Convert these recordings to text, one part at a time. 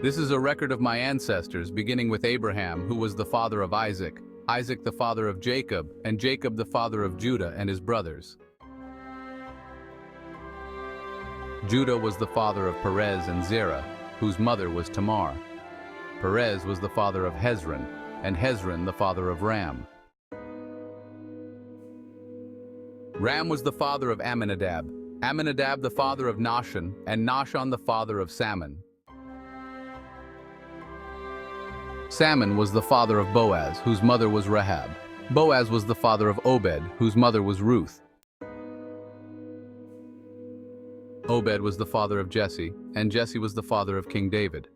This is a record of my ancestors, beginning with Abraham, who was the father of Isaac, Isaac the father of Jacob, and Jacob the father of Judah and his brothers. Judah was the father of Perez and Zerah, whose mother was Tamar. Perez was the father of Hezron, and Hezron the father of Ram. Ram was the father of Amminadab, Amminadab the father of Nahshon, and Nahshon the father of Salmon. Salmon was the father of Boaz, whose mother was Rahab. Boaz was the father of Obed, whose mother was Ruth. Obed was the father of Jesse, and Jesse was the father of King David.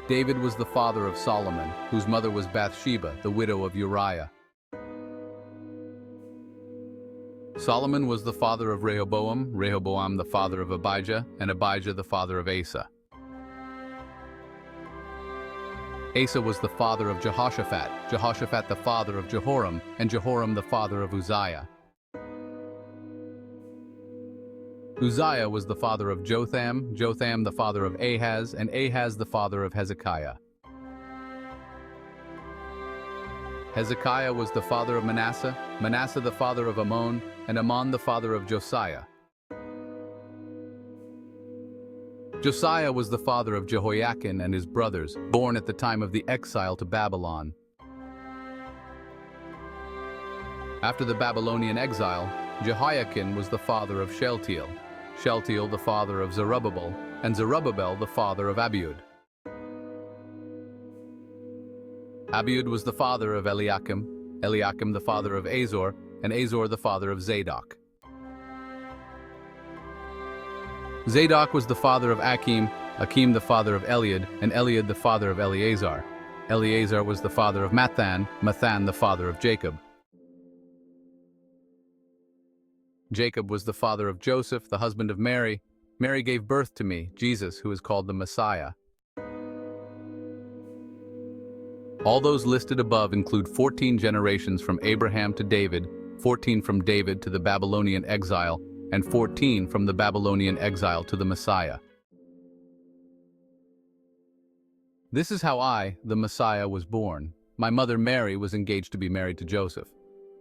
David was the father of Solomon, whose mother was Bathsheba, the widow of Uriah. Solomon was the father of Rehoboam, Rehoboam the father of Abijah, and Abijah the father of Asa. Asa was the father of Jehoshaphat, Jehoshaphat the father of Jehoram, and Jehoram the father of Uzziah. Uzziah was the father of Jotham, Jotham the father of Ahaz, and Ahaz the father of Hezekiah. Hezekiah was the father of Manasseh, Manasseh the father of Ammon, and Ammon the father of Josiah. Josiah was the father of Jehoiakim and his brothers, born at the time of the exile to Babylon. After the Babylonian exile, Jehoiakim was the father of Shealtiel, Shealtiel the father of Zerubbabel, and Zerubbabel the father of Abiud. Abiud was the father of Eliakim, Eliakim the father of Azor, and Azor the father of Zadok. Zadok was the father of Achim, Achim the father of Eliud, and Eliud the father of Eleazar. Eleazar was the father of Mathan, Mathan the father of Jacob. Jacob was the father of Joseph, the husband of Mary. Mary gave birth to me, Jesus, who is called the Messiah. All those listed above include 14 generations from Abraham to David, 14 from David to the Babylonian exile, and 14 from the Babylonian exile to the Messiah. This is how I, the Messiah, was born. My mother Mary was engaged to be married to Joseph.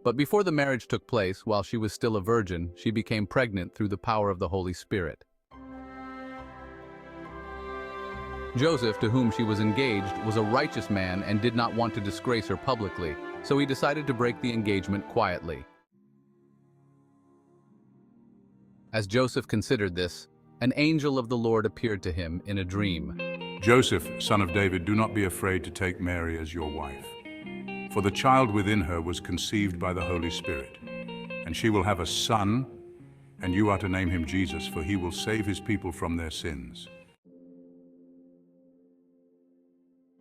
But before the marriage took place, while she was still a virgin, she became pregnant through the power of the Holy Spirit. Joseph, to whom she was engaged, was a righteous man and did not want to disgrace her publicly, so he decided to break the engagement quietly. As Joseph considered this, an angel of the Lord appeared to him in a dream. Joseph, son of David, do not be afraid to take Mary as your wife. For the child within her was conceived by the Holy Spirit, and she will have a son, and you are to name him Jesus, for he will save his people from their sins.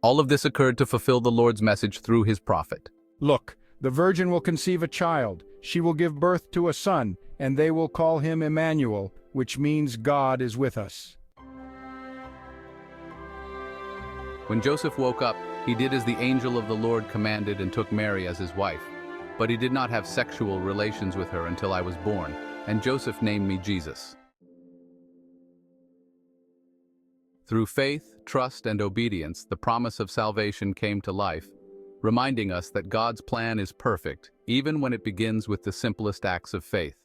All of this occurred to fulfill the Lord's message through his prophet. Look, the virgin will conceive a child. She will give birth to a son, and they will call him Emmanuel, which means God is with us. When Joseph woke up, he did as the angel of the Lord commanded and took Mary as his wife. But he did not have sexual relations with her until I was born, and Joseph named me Jesus. Through faith, trust, and obedience, the promise of salvation came to life, reminding us that God's plan is perfect, even when it begins with the simplest acts of faith.